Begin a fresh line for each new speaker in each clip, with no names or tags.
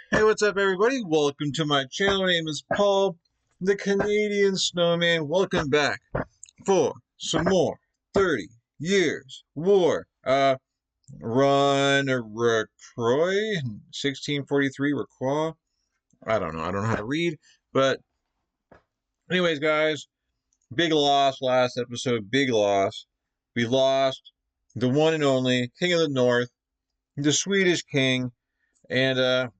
Hey, what's up, everybody? Welcome to my channel. My name is Paul, the Canadian Snowman. Welcome back for some more 30 Years War. Run Rocroi, 1643 Rocroi. I don't know. I don't know how to read. But, anyways, guys, big loss last episode. Big loss. We lost the one and only King of the North, the Swedish king, and,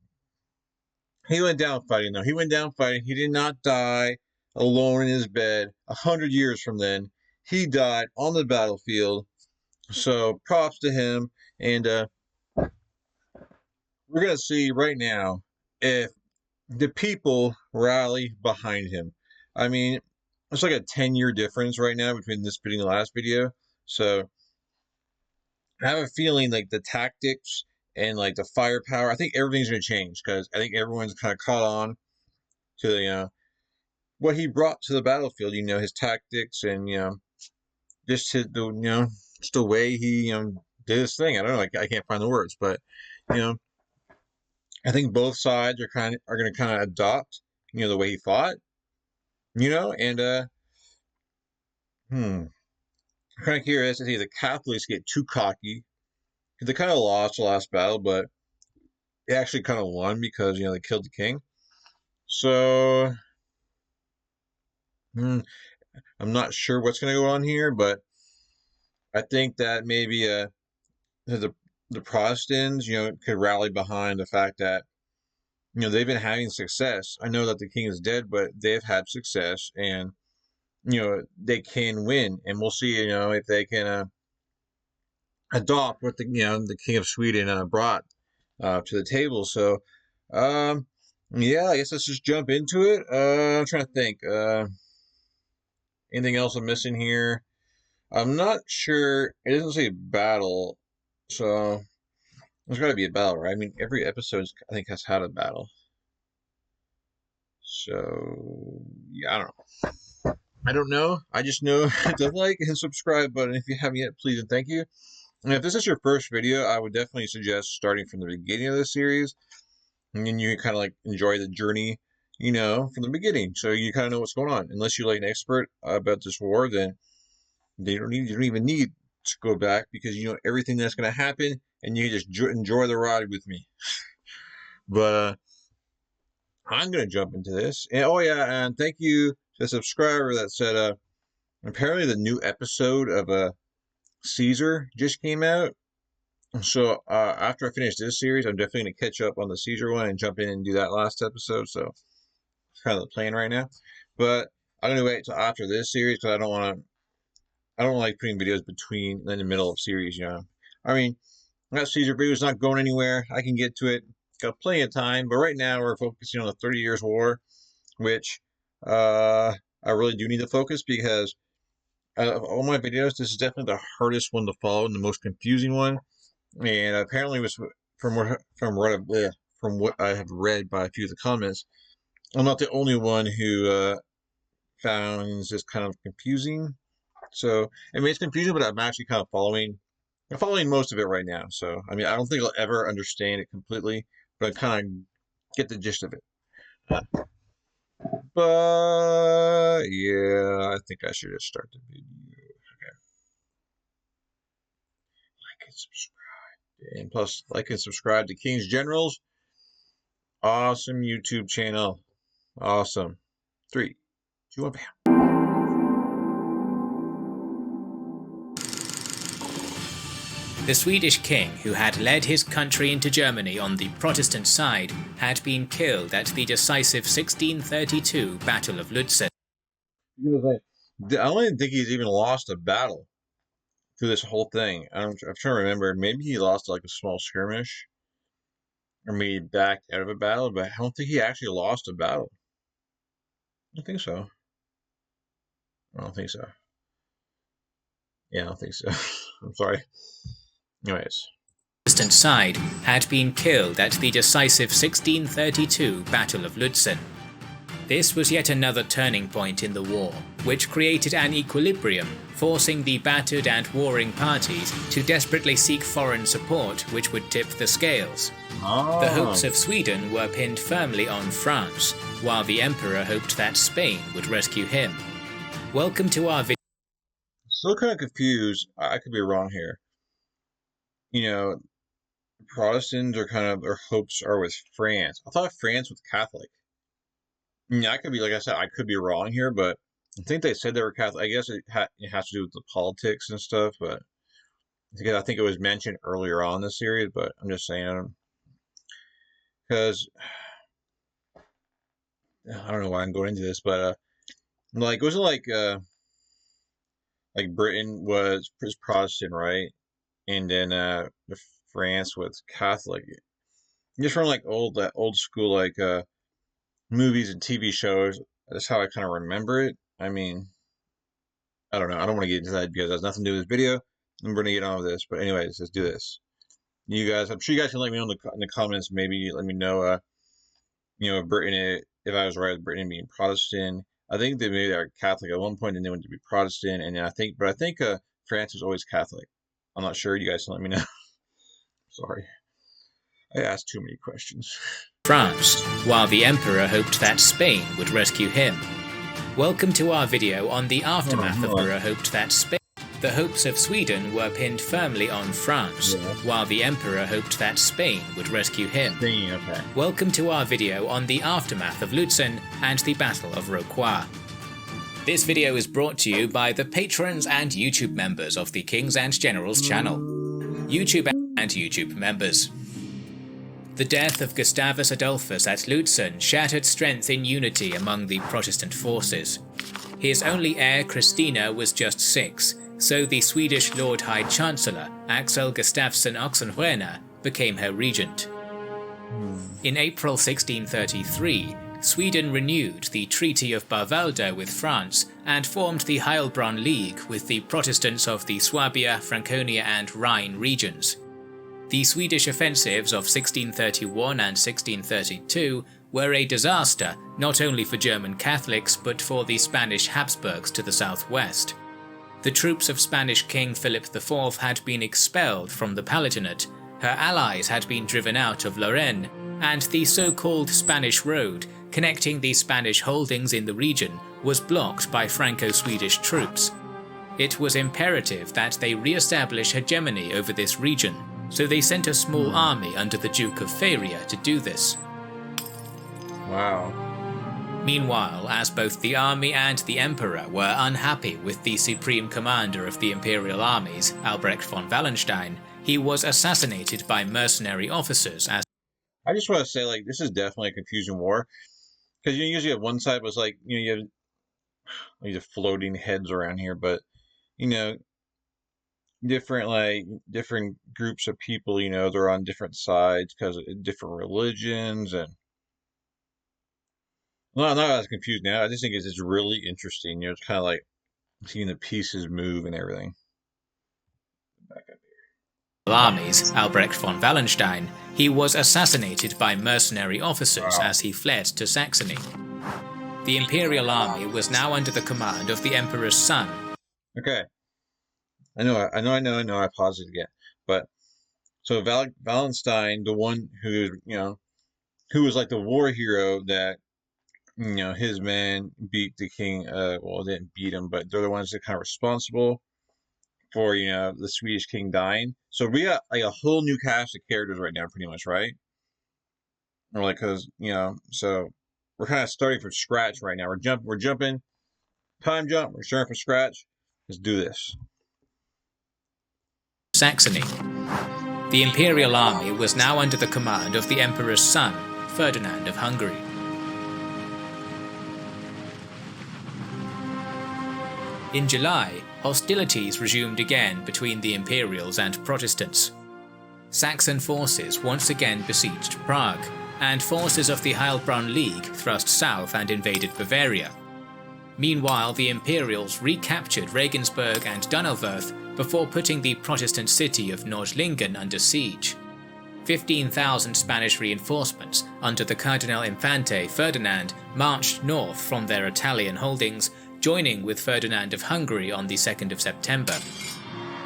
he went down fighting, though. He went down fighting. He did not die alone in his bed 100 years from then. He died on the battlefield. So props to him. And we're going to see right now if the people rally behind him. I mean, it's like a 10-year difference right now between this video and the last video. So I have a feeling like the tactics and like the firepower, I think everything's going to change because I think everyone's kind of caught on to, what he brought to the battlefield, his tactics and, just just the way he, did his thing. I don't know, I can't find the words, but, you know, I think both sides are going to kind of adopt, the way he fought, and, I'm kind of curious to see the Catholics get too cocky. They kind of lost the last battle, but they actually kind of won because, they killed the king. So, I'm not sure what's going to go on here, but I think that maybe the the Protestants, could rally behind the fact that they've been having success. I know that the king is dead, but they've had success, and they can win, and we'll see, if they can adopt what the king of Sweden brought to the table. So, yeah, I guess let's just jump into it. I'm trying to think. Anything else I'm missing here? I'm not sure. It doesn't say battle, so there's got to be a battle, right? I mean, every episode, I think, has had a battle. So, yeah, I don't know. I don't know. I just know the like and subscribe button if you haven't yet, please and thank you. And if this is your first video, I would definitely suggest starting from the beginning of the series. And then you kind of like enjoy the journey, from the beginning. So you kind of know what's going on. Unless you're like an expert about this war, then you don't even need to go back because you know everything that's going to happen, and you can just enjoy the ride with me. But I'm going to jump into this. And oh yeah, and thank you to the subscriber that said apparently the new episode of Caesar just came out. So after I finish this series, I'm definitely going to catch up on the Caesar one and jump in and do that last episode. So it's kind of the plan right now. But I'm going to wait till after this series because I don't like putting videos in the middle of series, I mean, that Caesar video is not going anywhere. I can get to it. Got plenty of time. But right now we're focusing on the 30 Years War, which I really do need to focus because out of all my videos, this is definitely the hardest one to follow and the most confusing one. And apparently, was from what I have read by a few of the comments, I'm not the only one who found this kind of confusing. So I mean, it's confusing, but I'm actually kind of I'm following most of it right now. So I mean, I don't think I'll ever understand it completely, but I kind of get the gist of it. But yeah, I think I should just start the video. Okay. Like and subscribe. And plus, like and subscribe to King's Generals. Awesome YouTube channel. Awesome. 3, 2, 1, bam.
The Swedish king, who had led his country into Germany on the Protestant side, had been killed at the decisive 1632 Battle of Lutzen.
I don't even think he's even lost a battle through this whole thing. I'm trying to remember. Maybe he lost like a small skirmish, or maybe backed out of a battle, but I don't think he actually lost a battle. I don't think so. I don't think so. Yeah, I don't think so. I'm sorry. Anyways.
The Protestant side had been killed at the decisive 1632 Battle of Lutzen. This was yet another turning point in the war, which created an equilibrium forcing the battered and warring parties to desperately seek foreign support which would tip the scales.
Oh.
The hopes of Sweden were pinned firmly on France, while the Emperor hoped that Spain would rescue him. Welcome to our video.
Still kind of confused. I could be wrong here. You know, Protestants are kind of, their hopes are with France. I thought France was Catholic. Yeah, I could be, like I said, I could be wrong here, but I think they said they were Catholic. I guess it has to do with the politics and stuff, but I think it was mentioned earlier on in the series, but I'm just saying, because I don't know why I'm going into this, but like, wasn't like Britain was Protestant, right? And then France was Catholic. Just from like old school like movies and TV shows. That's how I kind of remember it. I mean, I don't know. I don't want to get into that because it has nothing to do with this video. I'm going to get on with this. But anyways, let's do this. You guys, I'm sure you guys can let me know in the comments. Maybe let me know, Britain, if I was right with Britain being Protestant. I think they maybe are Catholic at one point and they went to be Protestant. And then I think France was always Catholic. I'm not sure. You guys can let me know. Sorry. I asked too many questions.
France, while the Emperor hoped that Spain would rescue him. Welcome to our video on the aftermath of Emperor hoped that Spain. The hopes of Sweden were pinned firmly on France, while the Emperor hoped that Spain would rescue him.
Okay.
Welcome to our video on the aftermath of Lutzen and the Battle of Rocroi. This video is brought to you by the patrons and YouTube members of the Kings and Generals channel. YouTube and YouTube members. The death of Gustavus Adolphus at Lutzen shattered strength in unity among the Protestant forces. His only heir, Christina, was just 6, so the Swedish Lord High Chancellor, Axel Gustafsson Oxenstierna, became her regent. In April 1633, Sweden renewed the Treaty of Barvalda with France and formed the Heilbronn League with the Protestants of the Swabia, Franconia and Rhine regions. The Swedish offensives of 1631 and 1632 were a disaster not only for German Catholics but for the Spanish Habsburgs to the southwest. The troops of Spanish King Philip IV had been expelled from the Palatinate, her allies had been driven out of Lorraine, and the so-called Spanish Road, connecting the Spanish holdings in the region, was blocked by Franco-Swedish troops. It was imperative that they re-establish hegemony over this region, so they sent a small army under the Duke of Feria to do this.
Wow.
Meanwhile, as both the army and the emperor were unhappy with the supreme commander of the imperial armies, Albrecht von Wallenstein, he was assassinated by mercenary officers as...
I just want to say, like, this is definitely a confusing war. Because you usually have one side was like, you have these floating heads around here, but, different groups of people, they're on different sides because of different religions and I'm not as confused now. I just think it's really interesting. It's kind of like seeing the pieces move and everything. Back up here.
Armies, Albrecht von Wallenstein, he was assassinated by mercenary officers as he fled to Saxony. The imperial army was now under the command of the emperor's son.
Okay. I know, I paused it again. But, so Wallenstein, the one who was like the war hero that, his men beat the king, didn't beat him, but they're the ones that kind of responsible for, the Swedish king dying. So we got like a whole new cast of characters right now, pretty much, right? Or like, cause, so we're kind of starting from scratch right now. We're jumping, time jump, we're starting from scratch. Let's do this.
Saxony. The imperial army was now under the command of the emperor's son, Ferdinand of Hungary. In July, hostilities resumed again between the Imperials and Protestants. Saxon forces once again besieged Prague, and forces of the Heilbronn League thrust south and invaded Bavaria. Meanwhile, the Imperials recaptured Regensburg and Donauwörth before putting the Protestant city of Nördlingen under siege. 15,000 Spanish reinforcements under the Cardinal Infante Ferdinand marched north from their Italian holdings, joining with Ferdinand of Hungary on the 2nd of September.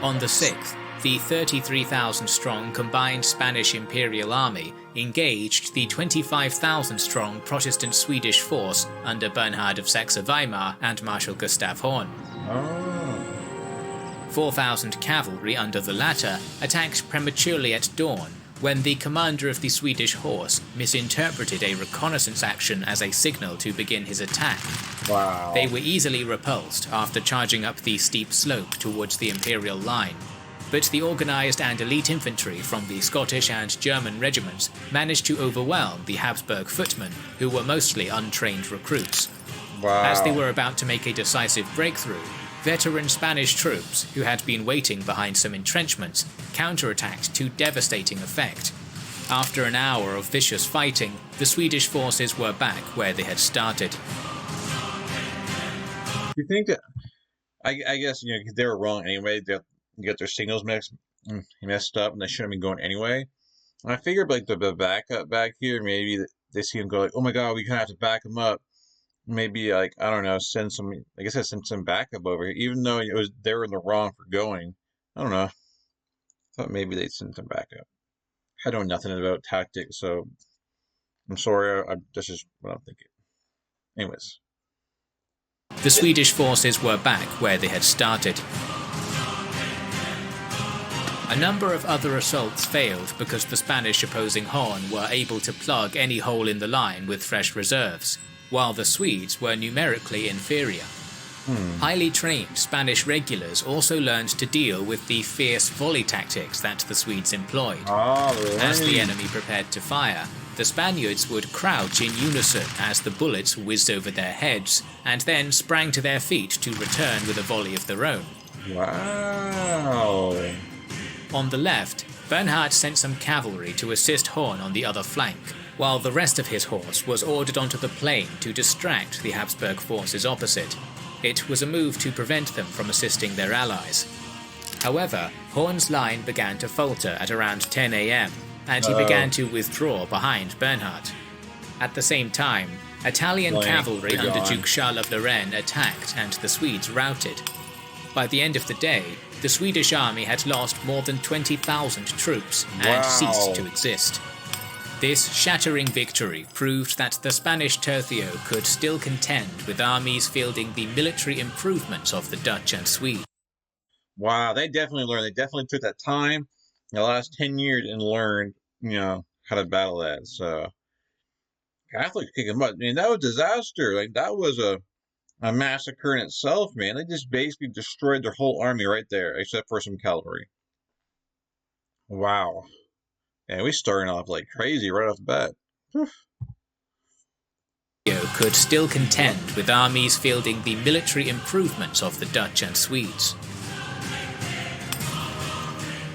On the 6th, the 33,000-strong combined Spanish Imperial Army engaged the 25,000-strong Protestant Swedish force under Bernhard of Saxe-Weimar and Marshal Gustav Horn. 4,000 cavalry under the latter attacked prematurely at dawn when the commander of the Swedish horse misinterpreted a reconnaissance action as a signal to begin his attack.
Wow.
They were easily repulsed after charging up the steep slope towards the Imperial line, but the organised and elite infantry from the Scottish and German regiments managed to overwhelm the Habsburg footmen, who were mostly untrained recruits.
Wow.
As they were about to make a decisive breakthrough, veteran Spanish troops, who had been waiting behind some entrenchments, counterattacked to devastating effect. After an hour of vicious fighting, the Swedish forces were back where they had started.
You think that? I guess they were wrong anyway. They get their signals messed up, and they shouldn't have been going anyway. And I figured like the backup back here, maybe they see him go like, oh my god, we kind of have to back him up. Maybe like I don't know, send some. I guess I sent some backup over here, even though they were in the wrong for going. I don't know. I thought maybe they'd send some backup. I know nothing about tactics, so I'm sorry. That's just what I'm thinking. Anyways.
The Swedish forces were back where they had started. A number of other assaults failed because the Spanish opposing Horn were able to plug any hole in the line with fresh reserves, while the Swedes were numerically inferior. Highly trained Spanish regulars also learned to deal with the fierce volley tactics that the Swedes employed. As the enemy prepared to fire, the Spaniards would crouch in unison as the bullets whizzed over their heads, and then sprang to their feet to return with a volley of their own.
Wow.
On the left, Bernhard sent some cavalry to assist Horn on the other flank, while the rest of his horse was ordered onto the plain to distract the Habsburg forces opposite. It was a move to prevent them from assisting their allies. However, Horn's line began to falter at around 10 AM, and he began to withdraw behind Bernhard. At the same time, Italian cavalry under Duke Charles of Lorraine attacked and the Swedes routed. By the end of the day, the Swedish army had lost more than 20,000 troops and ceased to exist. This shattering victory proved that the Spanish tercio could still contend with armies fielding the military improvements of the Dutch and Swedes.
Wow, they definitely learned. They definitely took that time in the last 10 years and learned, how to battle that. So, Catholics kick them up. I mean, that was a disaster. Like, that was a massacre in itself, man. They just basically destroyed their whole army right there, except for some cavalry. Wow. And we starting off like crazy right off the bat.
Could still contend with armies fielding the military improvements of the Dutch and Swedes.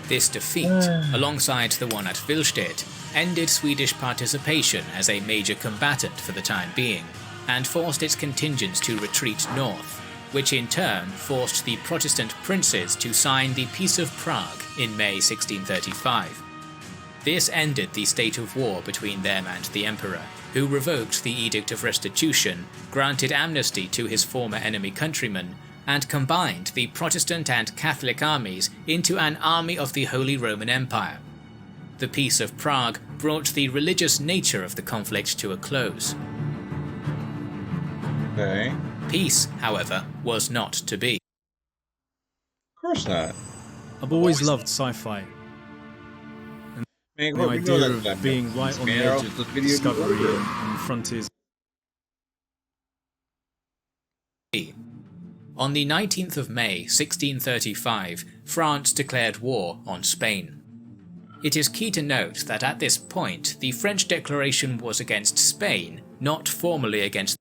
This defeat, alongside the one at Willstedt, ended Swedish participation as a major combatant for the time being, and forced its contingents to retreat north, which in turn forced the Protestant princes to sign the Peace of Prague in May 1635. This ended the state of war between them and the Emperor, who revoked the Edict of Restitution, granted amnesty to his former enemy countrymen, and combined the Protestant and Catholic armies into an army of the Holy Roman Empire. The Peace of Prague brought the religious nature of the conflict to a close.
Okay.
Peace, however, was not to be.
Of course not.
I've always loved sci-fi.
Man,
The idea of being right on the edge of discovery and frontiers.
On the 19th of May 1635, France declared war on Spain. It is key to note that at this point, the French declaration was against Spain, not formally against.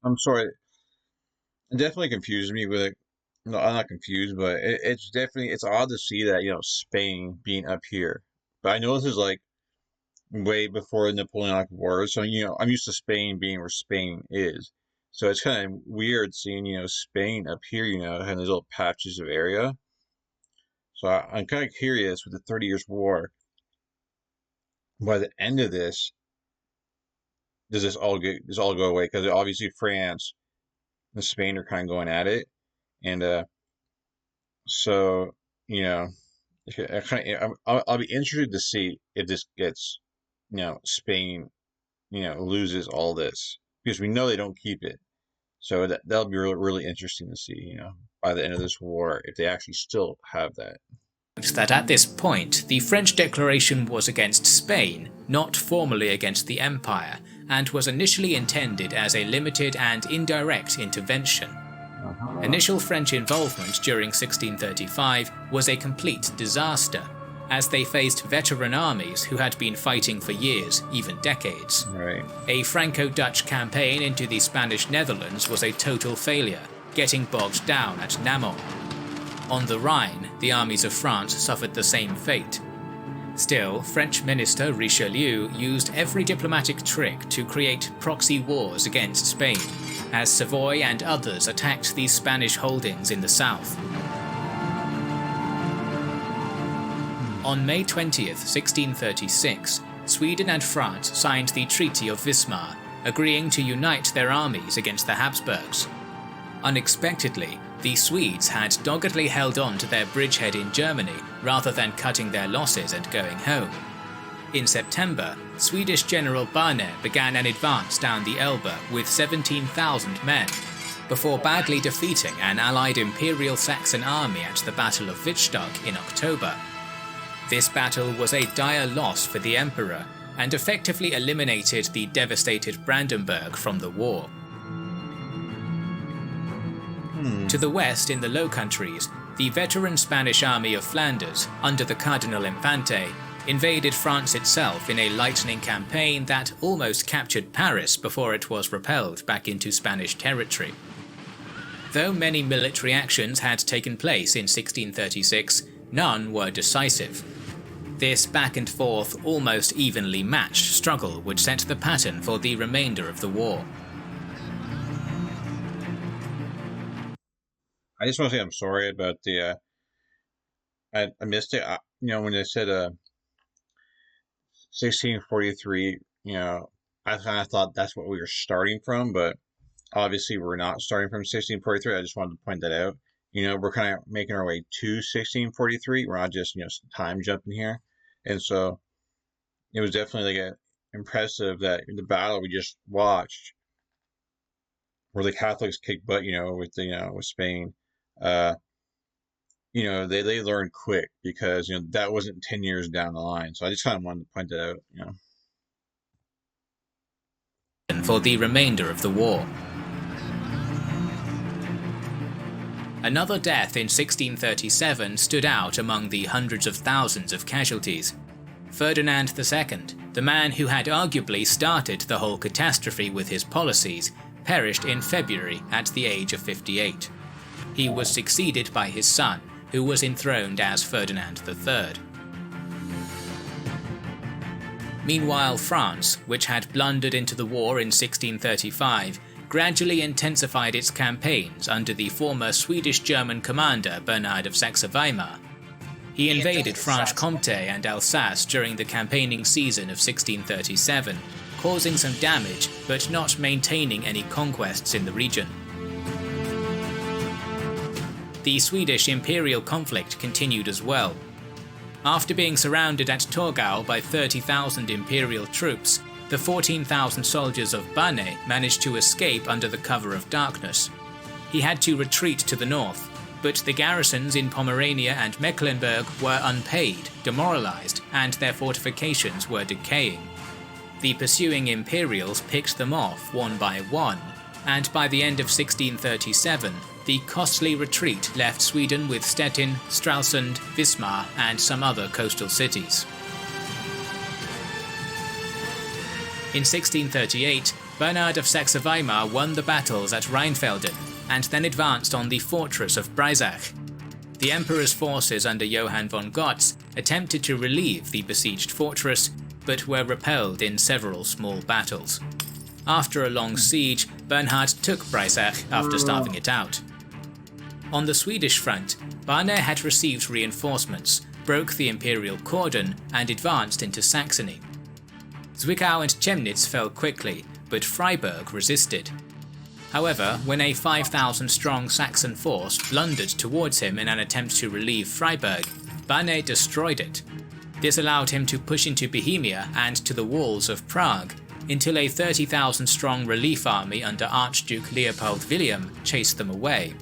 I'm sorry. It definitely confused me with it. No, I'm not confused, but it's odd to see that, Spain being up here. But I know this is like way before the Napoleonic Wars, so I'm used to Spain being where Spain is. So it's kind of weird seeing, Spain up here, having these little patches of area. So I'm kind of curious with the 30 Years' War. By the end of this, does this all go away? Because obviously France, Spain are kind of going at it, and so you know, I'll be interested to see if this gets, Spain, loses all this because we know they don't keep it. So that'll be really, really interesting to see, by the end of this war, if they actually still have that.
That at this point, the French declaration was against Spain, not formally against the Empire, and was initially intended as a limited and indirect intervention. Initial French involvement during 1635 was a complete disaster, as they faced veteran armies who had been fighting for years, even decades.
Right.
A Franco-Dutch campaign into the Spanish Netherlands was a total failure, getting bogged down at Namur. On the Rhine, the armies of France suffered the same fate. Still, French minister Richelieu used every diplomatic trick to create proxy wars against Spain, as Savoy and others attacked these Spanish holdings in the south. On May 20th, 1636, Sweden and France signed the Treaty of Wismar, agreeing to unite their armies against the Habsburgs. Unexpectedly, the Swedes had doggedly held on to their bridgehead in Germany rather than cutting their losses and going home. In September, Swedish General Barne began an advance down the Elbe with 17,000 men, before badly defeating an allied Imperial Saxon army at the Battle of Wittstock in October. This battle was a dire loss for the Emperor, and effectively eliminated the devastated Brandenburg from the war. To the west, in the Low Countries, the veteran Spanish army of Flanders, under the Cardinal Infante, invaded France itself in a lightning campaign that almost captured Paris before it was repelled back into Spanish territory. Though many military actions had taken place in 1636, none were decisive. This back-and-forth, almost evenly matched struggle would set the pattern for the remainder of the war.
I just want to say I'm sorry about the. I missed it. When they said 1643. I kind of thought that's what we were starting from, but obviously we're not starting from 1643. I just wanted to point that out. We're kind of making our way to 1643. We're not just time jumping here, and so it was definitely like impressive that the battle we just watched, where the Catholics kicked butt, with Spain. They learned quick because that wasn't 10 years down the line. So I just kind of wanted to point that out.
For the remainder of the war. Another death in 1637 stood out among the hundreds of thousands of casualties. Ferdinand II, the man who had arguably started the whole catastrophe with his policies, perished in February at the age of 58. He was succeeded by his son, who was enthroned as Ferdinand III. Meanwhile, France, which had blundered into the war in 1635, gradually intensified its campaigns under the former Swedish-German commander Bernard of Saxe-Weimar. He invaded Franche-Comté and Alsace during the campaigning season of 1637, causing some damage but not maintaining any conquests in the region. The Swedish imperial conflict continued as well. After being surrounded at Torgau by 30,000 imperial troops, the 14,000 soldiers of Barne managed to escape under the cover of darkness. He had to retreat to the north, but the garrisons in Pomerania and Mecklenburg were unpaid, demoralized, and their fortifications were decaying. The pursuing Imperials picked them off one by one, and by the end of 1637, the costly retreat left Sweden with Stettin, Stralsund, Wismar, and some other coastal cities. In 1638, Bernard of Saxe-Weimar won the battles at Rheinfelden, and then advanced on the fortress of Breisach. The Emperor's forces under Johann von Gotz attempted to relieve the besieged fortress, but were repelled in several small battles. After a long siege, Bernhard took Breisach after starving it out. On the Swedish front, Barne had received reinforcements, broke the imperial cordon, and advanced into Saxony. Zwickau and Chemnitz fell quickly, but Freiburg resisted. However, when a 5,000-strong Saxon force blundered towards him in an attempt to relieve Freiburg, Banner destroyed it. This allowed him to push into Bohemia and to the walls of Prague, until a 30,000-strong relief army under Archduke Leopold William chased them away.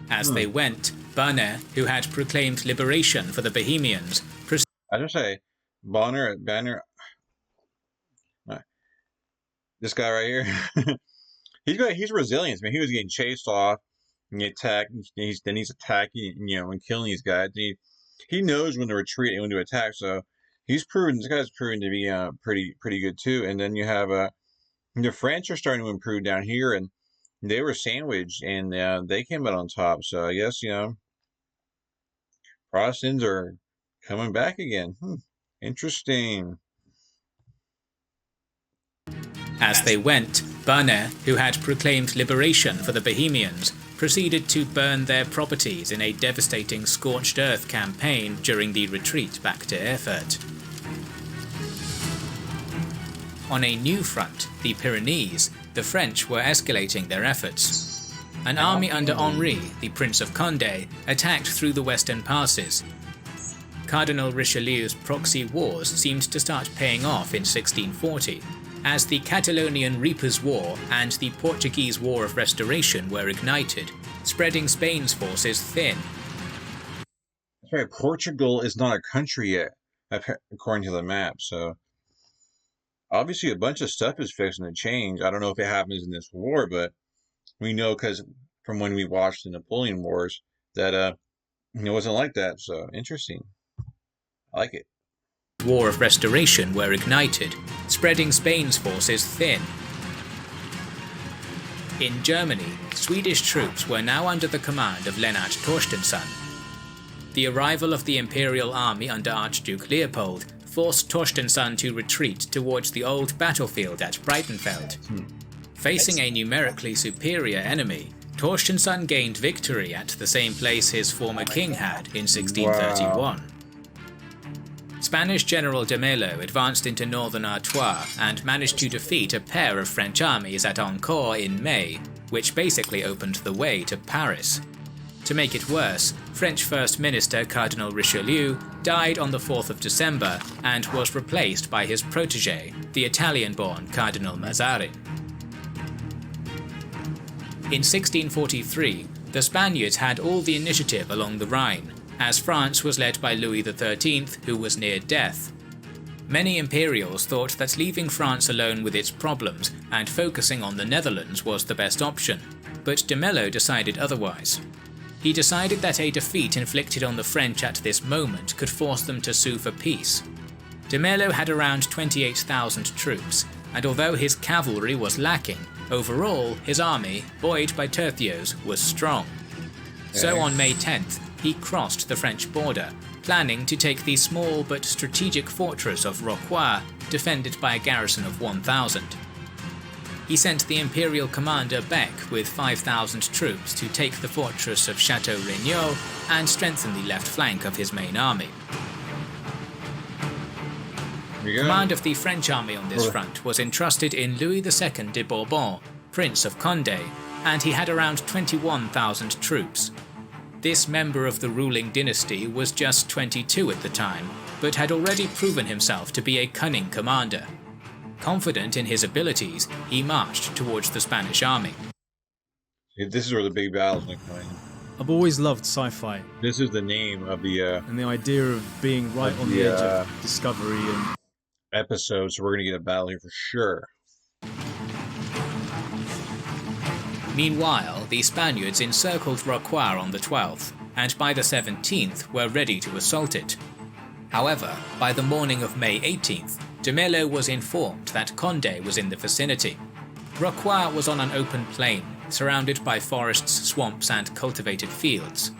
As they went, Banner, who had proclaimed liberation for the Bohemians,
I just say, Banner, this guy right here, he's resilient, man. He was getting chased off and get attacked. Then he's attacking, and killing these guys. He knows when to retreat and when to attack. So this guy's proven to be pretty good too. And then you have the French are starting to improve down here, and they were sandwiched, and they came out on top. So I guess Protestants are coming back again. Interesting.
As they went, Banner, who had proclaimed liberation for the Bohemians, proceeded to burn their properties in a devastating scorched earth campaign during the retreat back to Erfurt. On a new front, the Pyrenees, the French were escalating their efforts. An army under Henri, the Prince of Condé, attacked through the western passes. Cardinal Richelieu's proxy wars seemed to start paying off in 1640, as the Catalonian Reapers' War and the Portuguese War of Restoration were ignited, spreading Spain's forces thin.
That's right, Portugal is not a country yet, according to the map, so obviously a bunch of stuff is fixing to change. I don't know if it happens in this war, but we know because from when we watched the Napoleon Wars that it wasn't like that, so interesting. I like it.
War of Restoration were ignited, spreading Spain's forces thin. In Germany, Swedish troops were now under the command of Lennart Torstensson. The arrival of the Imperial army under Archduke Leopold forced Torstensson to retreat towards the old battlefield at Breitenfeld. Facing a numerically superior enemy, Torstensson gained victory at the same place his former king had in 1631. Wow. Spanish General de Mello advanced into northern Artois and managed to defeat a pair of French armies at Encourt in May, which basically opened the way to Paris. To make it worse, French First Minister Cardinal Richelieu died on the 4th of December and was replaced by his protégé, the Italian-born Cardinal Mazarin. In 1643, the Spaniards had all the initiative along the Rhine, as France was led by Louis XIII, who was near death. Many imperials thought that leaving France alone with its problems and focusing on the Netherlands was the best option, but de Mello decided otherwise. He decided that a defeat inflicted on the French at this moment could force them to sue for peace. De Mello had around 28,000 troops, and although his cavalry was lacking, overall his army, buoyed by tercios, was strong. So on May 10th, he crossed the French border, planning to take the small but strategic fortress of Rocroi, defended by a garrison of 1,000. He sent the imperial commander Beck with 5,000 troops to take the fortress of Château Regnault and strengthen the left flank of his main army. Command of the French army on this front was entrusted in Louis II de Bourbon, Prince of Condé, and he had around 21,000 troops. This member of the ruling dynasty was just 22 at the time, but had already proven himself to be a cunning commander. Confident in his abilities, he marched towards the Spanish army.
This is where the big battles are coming.
I've always loved sci-fi.
This is the name of the
and the idea of being right on the edge of discovery and
episode, so we're gonna get a battle here for sure.
Meanwhile, the Spaniards encircled Rocroi on the 12th, and by the 17th were ready to assault it. However, by the morning of May 18th, de Mello was informed that Condé was in the vicinity. Rocroi was on an open plain, surrounded by forests, swamps, and cultivated fields.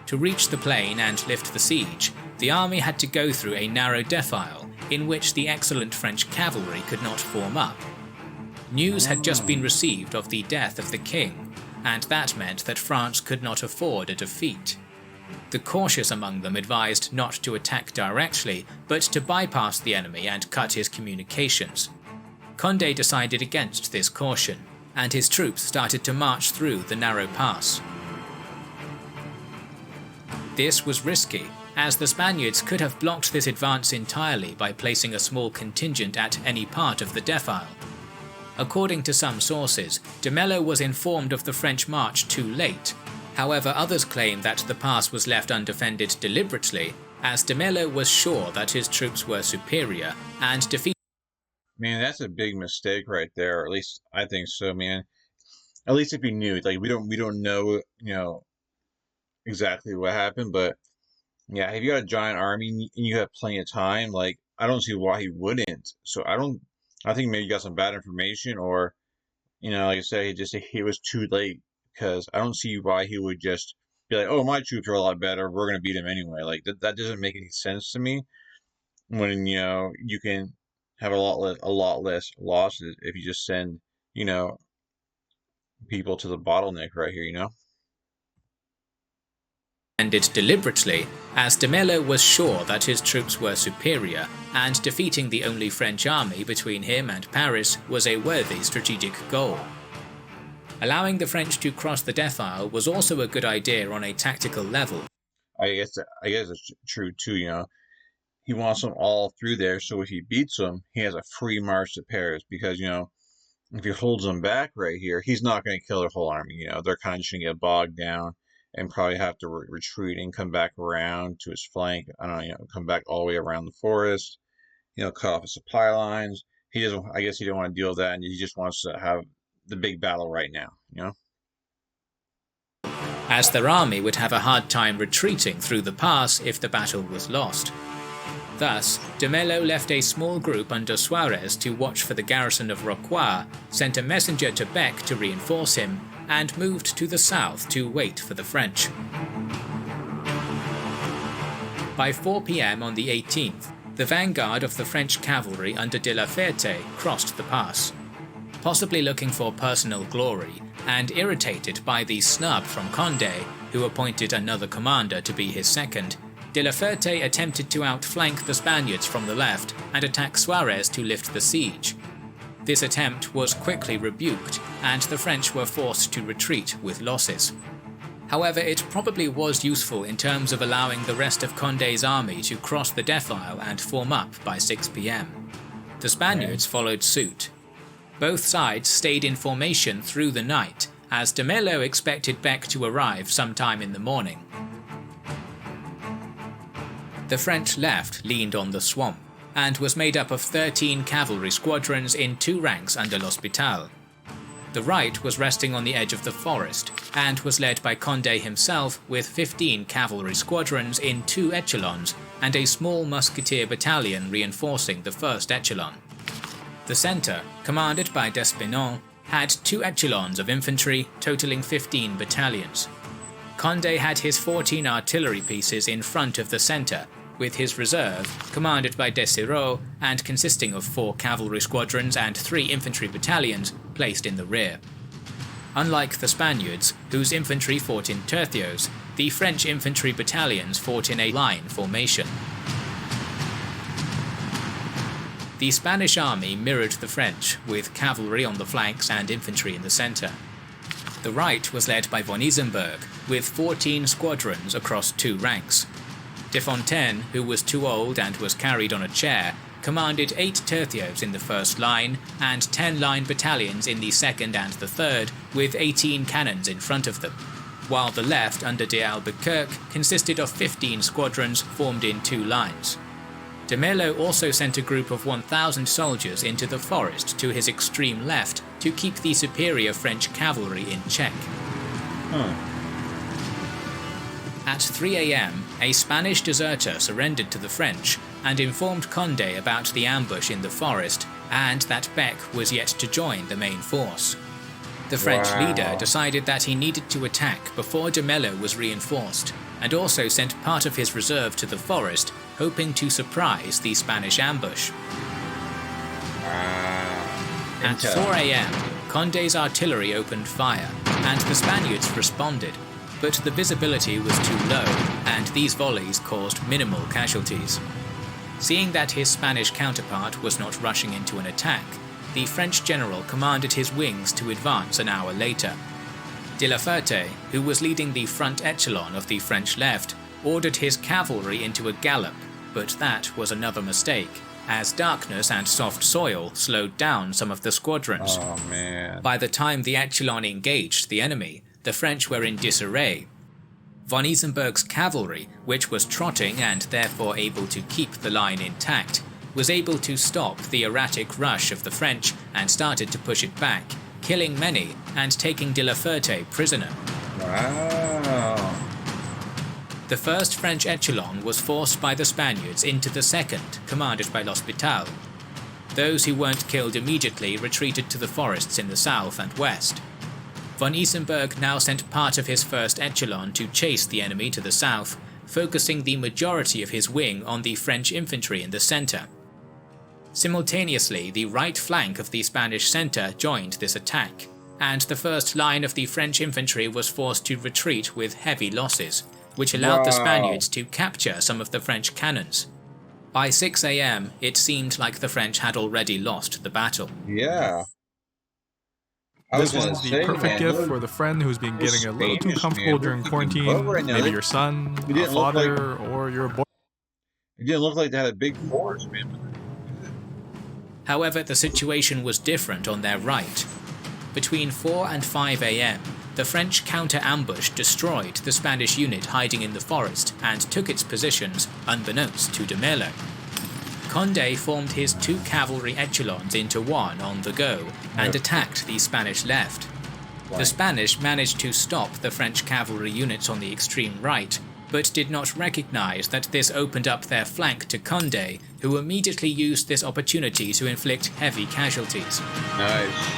To reach the plain and lift the siege, the army had to go through a narrow defile in which the excellent French cavalry could not form up. News had just been received of the death of the king, and that meant that France could not afford a defeat. The cautious among them advised not to attack directly, but to bypass the enemy and cut his communications. Condé decided against this caution, and his troops started to march through the narrow pass. This was risky, as the Spaniards could have blocked this advance entirely by placing a small contingent at any part of the defile. According to some sources, de Mello was informed of the French march too late. However, others claim that the pass was left undefended deliberately, as de Mello was sure that his troops were superior and defeated.
Man, that's a big mistake right there. Or at least I think so, man. At least if he knew, like we don't know, exactly what happened, but yeah, if you got a giant army and you have plenty of time, like I don't see why he wouldn't. So I think maybe you got some bad information, or like I said, he was too late, because I don't see why he would just be like, oh, my troops are a lot better, we're gonna beat him anyway. Like that doesn't make any sense to me. When you can have a lot less losses if you just send people to the bottleneck right here.
Ended deliberately, as de Mello was sure that his troops were superior, and defeating the only French army between him and Paris was a worthy strategic goal. Allowing the French to cross the defile was also a good idea on a tactical level.
I guess it's true too. He wants them all through there, so if he beats them, he has a free march to Paris. Because if he holds them back right here, he's not going to kill their whole army. They're kind of just going to get bogged down and probably have to retreat and come back around to his flank. I don't know, come back all the way around the forest. Cut off his supply lines. He doesn't. I guess he didn't want to deal with that, and he just wants to have the big battle right now.
As their army would have a hard time retreating through the pass if the battle was lost. Thus, de Mello left a small group under Suarez to watch for the garrison of Rocroi, sent a messenger to Bec to reinforce him, and moved to the south to wait for the French. By 4 p.m. on the 18th, the vanguard of the French cavalry under de la Ferte crossed the pass. Possibly looking for personal glory, and irritated by the snub from Condé, who appointed another commander to be his second, de la Ferte attempted to outflank the Spaniards from the left and attack Suarez to lift the siege. This attempt was quickly rebuked, and the French were forced to retreat with losses. However, it probably was useful in terms of allowing the rest of Condé's army to cross the defile and form up by 6 p.m. The Spaniards followed suit. Both sides stayed in formation through the night, as de Mello expected Bec to arrive sometime in the morning. The French left leaned on the swamp, and was made up of 13 cavalry squadrons in 2 ranks under l'Hospital. The right was resting on the edge of the forest, and was led by Condé himself with 15 cavalry squadrons in 2 echelons, and a small musketeer battalion reinforcing the first echelon. The centre, commanded by Despinon, had 2 echelons of infantry, totaling 15 battalions. Condé had his 14 artillery pieces in front of the centre, with his reserve, commanded by Desiraux and consisting of 4 cavalry squadrons and 3 infantry battalions, placed in the rear. Unlike the Spaniards, whose infantry fought in tercios, the French infantry battalions fought in a line formation. The Spanish army mirrored the French, with cavalry on the flanks and infantry in the centre. The right was led by von Isenberg, with 14 squadrons across 2 ranks. De Fontaine, who was too old and was carried on a chair, commanded 8 tercios in the first line and 10 line battalions in the second and the third, with 18 cannons in front of them, while the left under de Albuquerque consisted of 15 squadrons formed in 2 lines. De Mello also sent a group of 1,000 soldiers into the forest to his extreme left to keep the superior French cavalry in check. At 3 a.m., a Spanish deserter surrendered to the French and informed Condé about the ambush in the forest and that Bec was yet to join the main force. The French leader decided that he needed to attack before de Mello was reinforced, and also sent part of his reserve to the forest, hoping to surprise the Spanish ambush. At 4 a.m., Condé's artillery opened fire, and the Spaniards responded, but the visibility was too low, and these volleys caused minimal casualties. Seeing that his Spanish counterpart was not rushing into an attack, the French general commanded his wings to advance an hour later. De la Ferte, who was leading the front echelon of the French left, ordered his cavalry into a gallop, but that was another mistake, as darkness and soft soil slowed down some of the squadrons.
Oh, man.
By the time the echelon engaged the enemy, the French were in disarray. Von Isenberg's cavalry, which was trotting and therefore able to keep the line intact, was able to stop the erratic rush of the French and started to push it back, killing many and taking de la Ferte prisoner.
Wow.
The first French echelon was forced by the Spaniards into the second, commanded by L'Hospital. Those who weren't killed immediately retreated to the forests in the south and west. Von Isenberg now sent part of his first echelon to chase the enemy to the south, focusing the majority of his wing on the French infantry in the centre. Simultaneously, the right flank of the Spanish centre joined this attack, and the first line of the French infantry was forced to retreat with heavy losses, which allowed the Spaniards to capture some of the French cannons. By 6 AM, it seemed like the French had already lost the battle.
Yeah.
This one's the perfect gift for the friend who's been getting a little too comfortable during quarantine. Maybe your son, a father, or your boy.
It didn't look like they had a big force, man.
However, the situation was different on their right. Between 4 and 5 AM, the French counter-ambush destroyed the Spanish unit hiding in the forest and took its positions unbeknownst to de Mello. Condé formed his two cavalry echelons into one on the go and attacked the Spanish left. The Spanish managed to stop the French cavalry units on the extreme right, but did not recognize that this opened up their flank to Condé, who immediately used this opportunity to inflict heavy casualties.
Nice.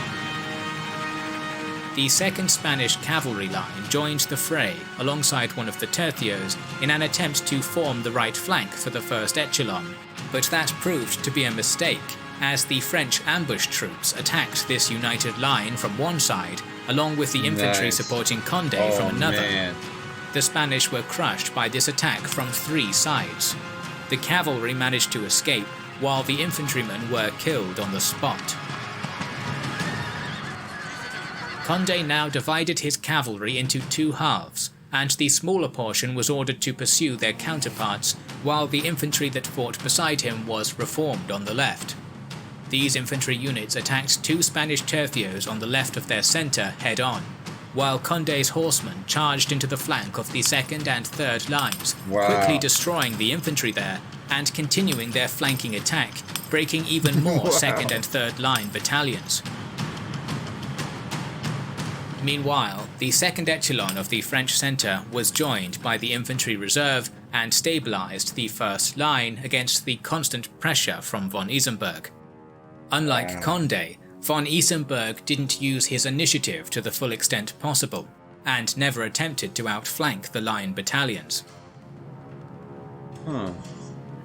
The 2nd Spanish cavalry line joined the fray alongside one of the tercios in an attempt to form the right flank for the 1st echelon, but that proved to be a mistake, as the French ambush troops attacked this united line from one side, along with the infantry supporting Condé from another.
Man.
The Spanish were crushed by this attack from 3 sides. The cavalry managed to escape, while the infantrymen were killed on the spot. Condé now divided his cavalry into 2 halves, and the smaller portion was ordered to pursue their counterparts, while the infantry that fought beside him was reformed on the left. These infantry units attacked 2 Spanish tercios on the left of their centre head-on, while Condé's horsemen charged into the flank of the 2nd and 3rd lines, quickly destroying the infantry there and continuing their flanking attack, breaking even more 2nd and 3rd line battalions. Meanwhile, the 2nd echelon of the French centre was joined by the infantry reserve and stabilised the 1st line against the constant pressure from von Isenberg. Unlike Condé, von Isenberg didn't use his initiative to the full extent possible, and never attempted to outflank the line battalions.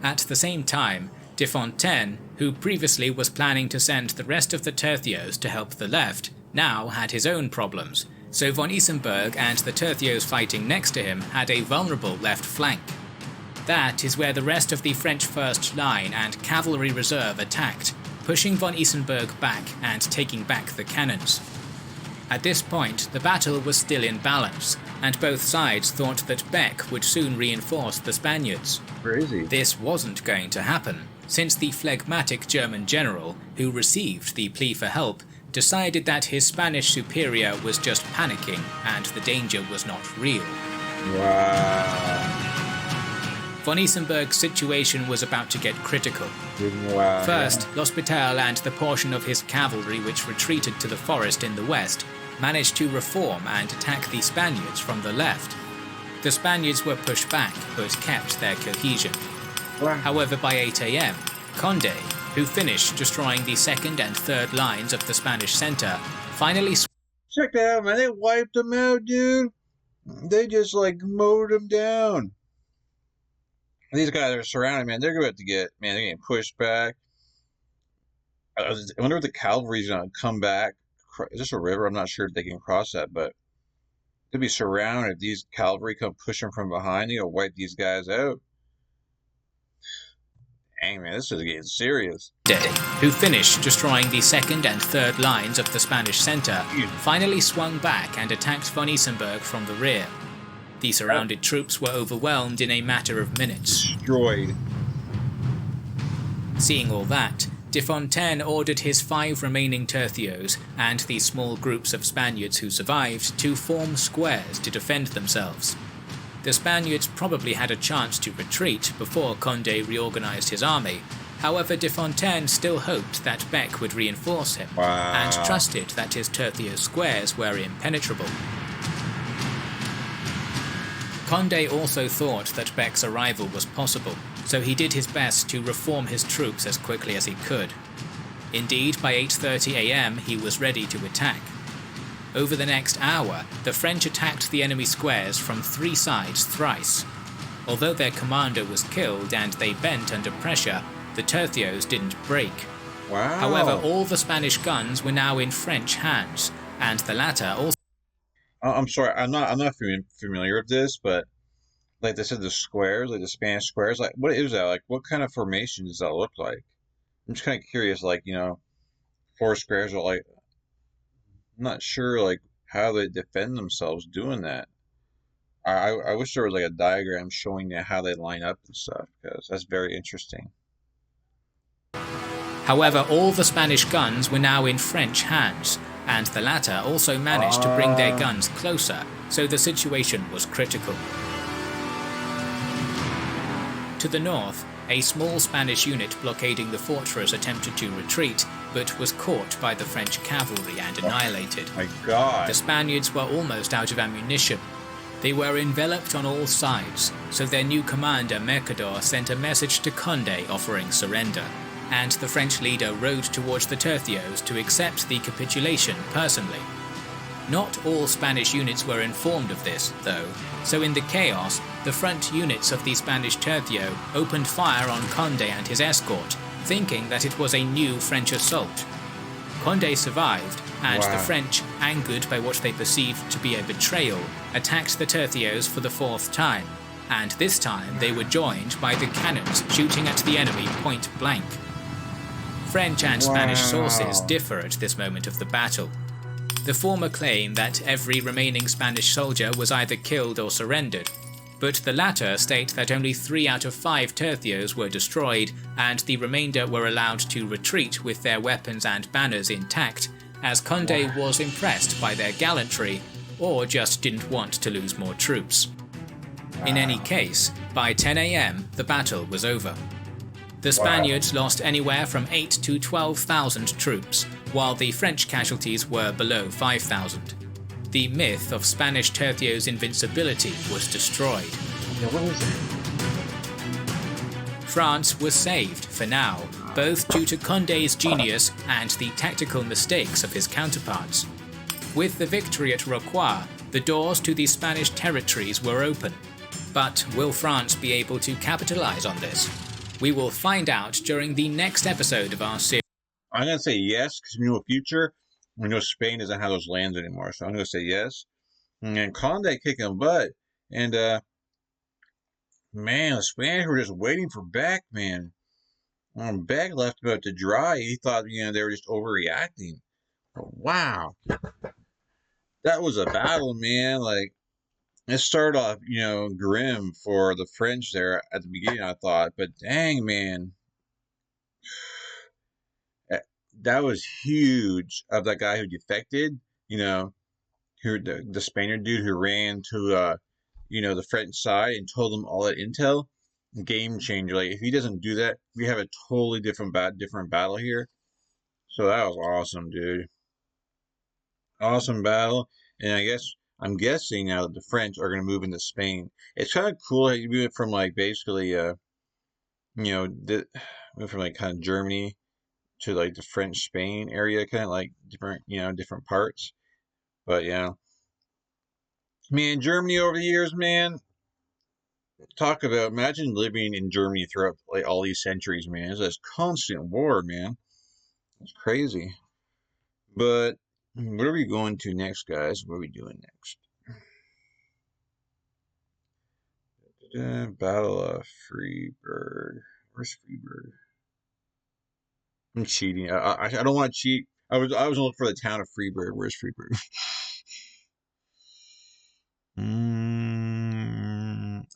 At the same time, de Fontaine, who previously was planning to send the rest of the tercios to help the left, now had his own problems, so von Isenberg and the tercios fighting next to him had a vulnerable left flank. That is where the rest of the French first line and cavalry reserve attacked, pushing von Isenberg back and taking back the cannons. At this point, the battle was still in balance, and both sides thought that Beck would soon reinforce the Spaniards.
Crazy.
This wasn't going to happen, since the phlegmatic German general, who received the plea for help, decided that his Spanish superior was just panicking and the danger was not real.
Wow.
Von Isenberg's situation was about to get critical.
Wow.
First, L'Hospital and the portion of his cavalry which retreated to the forest in the west managed to reform and attack the Spaniards from the left. The Spaniards were pushed back but kept their cohesion.
Wow.
However, by 8 AM, Condé, who finished destroying the 2nd and 3rd lines of the Spanish centre, finally...
Check that out, man. They wiped them out, dude. They just, mowed them down. These guys are surrounded, man. They're about to get, man, they're getting pushed back. I wonder if the cavalry's going to come back. Is this a river? I'm not sure if they can cross that, but they'll be surrounded. If these cavalry come pushing from behind, they're going to wipe these guys out. Dang, man, this is getting serious.
Who finished destroying the second and third lines of the Spanish centre, finally swung back and attacked von Isenberg from the rear. The surrounded troops were overwhelmed in a matter of minutes.
Destroyed.
Seeing all that, de Fontaine ordered his 5 remaining tercios and the small groups of Spaniards who survived to form squares to defend themselves. The Spaniards probably had a chance to retreat before Condé reorganized his army. However, de Fontaine still hoped that Bec would reinforce him, and trusted that his tercio squares were impenetrable. Condé also thought that Bec's arrival was possible, so he did his best to reform his troops as quickly as he could. Indeed, by 8:30 am he was ready to attack. Over the next hour, the French attacked the enemy squares from 3 sides thrice. Although their commander was killed and they bent under pressure, the tercios didn't break.
Wow.
However, all the Spanish guns were now in French hands, and the latter also...
I'm sorry, I'm not familiar with this, but like they said, the squares, like the Spanish squares, like what is that? Like what kind of formation does that look like? I'm just kind of curious, like, 4 squares are like, I'm not sure like how they defend themselves doing that. I wish there was like a diagram showing how they line up and stuff, because that's very interesting.
However, all the Spanish guns were now in French hands, and the latter also managed to bring their guns closer, so the situation was critical. To the north, a small Spanish unit blockading the fortress attempted to retreat, but was caught by the French cavalry and annihilated.
My God.
The Spaniards were almost out of ammunition. They were enveloped on all sides, so their new commander Mercador sent a message to Condé offering surrender, and the French leader rode towards the tercios to accept the capitulation personally. Not all Spanish units were informed of this, though, so in the chaos, the front units of the Spanish tercio opened fire on Condé and his escort, thinking that it was a new French assault. Condé survived, and the French, angered by what they perceived to be a betrayal, attacked the tercios for the 4th time, and this time they were joined by the cannons shooting at the enemy point blank. French and Spanish sources differ at this moment of the battle. The former claim that every remaining Spanish soldier was either killed or surrendered, but the latter state that only 3 out of 5 tercios were destroyed and the remainder were allowed to retreat with their weapons and banners intact, as Condé was impressed by their gallantry or just didn't want to lose more troops. In any case, by 10 am the battle was over. The Spaniards lost anywhere from 8 to 12,000 troops, while the French casualties were below 5,000. The myth of Spanish tercios' invincibility was destroyed. France was saved for now, both due to Condé's genius and the tactical mistakes of his counterparts. With the victory at Rocroi, the doors to the Spanish territories were open. But will France be able to capitalize on this? We will find out during the next episode of our series.
I'm going to say yes, because we know future. We know Spain doesn't have those lands anymore, so I'm going to say yes. And Condé kicking butt. And, man, the Spanish were just waiting for Bec, man. When Bec left about to dry, he thought, they were just overreacting. But wow. That was a battle, man. Like, it started off, grim for the French there at the beginning, I thought. But dang, man. That was huge of that guy who defected, who the Spaniard dude who ran to, the French side and told them all that intel. Game changer. Like, if he doesn't do that, we have a totally different battle here. So that was awesome, dude. Awesome battle. And I'm guessing now that the French are going to move into Spain. It's kind of cool how you move it from like basically, move from like kind of Germany to like the French Spain area, kind of like different parts. But yeah, man, Germany over the years, man. Imagine living in Germany throughout like all these centuries, man. It's this constant war, man. It's crazy. But where are we going to next, guys? What are we doing next? Battle of Freiburg. Where's Freeburg? I'm cheating. I don't want to cheat. I was gonna look for the town of Freeburg. Where's Freeburg?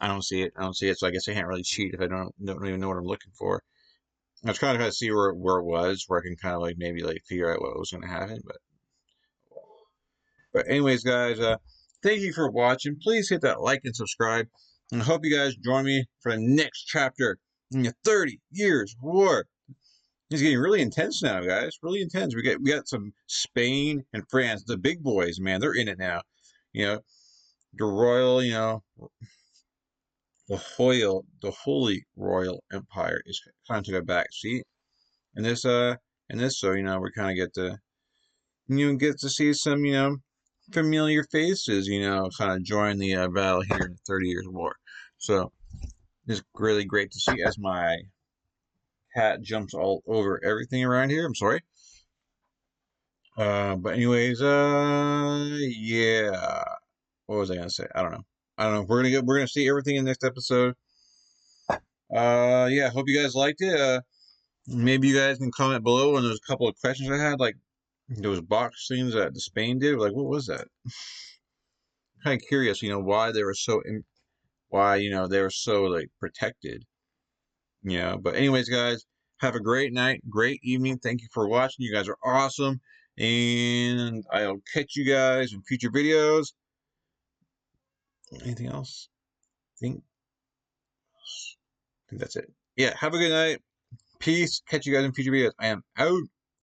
I don't see it. I don't see it. So I guess I can't really cheat if I don't even know what I'm looking for. I was kind of trying to see where it was, where I can kind of like maybe like figure out what was going to happen. But anyways, guys, thank you for watching. Please hit that like and subscribe. And I hope you guys join me for the next chapter in the 30 Years' War. It's getting really intense now, guys. Really intense. We got some Spain and France, the big boys, man. They're in it now. You know, the royal, you know, the Holy Royal Empire is kind of took a back seat. And this, so you know, we kind of get to see some, you know, familiar faces, you know, kind of join the battle here in the 30 Years' War. So it's really great to see as my cat jumps all over everything around here. I'm sorry. But anyways, yeah. What was I gonna say? I don't know. We're gonna see everything in the next episode. Yeah. Hope you guys liked it. Maybe you guys can comment below. And there's a couple of questions I had, like those box things that the Spain did. Like, what was that? I'm kind of curious. You know, why they were so why, you know, they were so like protected. You know. But anyways, guys, have a great night, great evening. Thank you for watching. You guys are awesome. And I'll catch you guys in future videos. Anything else? I think that's it. Yeah, have a good night. Peace. Catch you guys in future videos. I am out.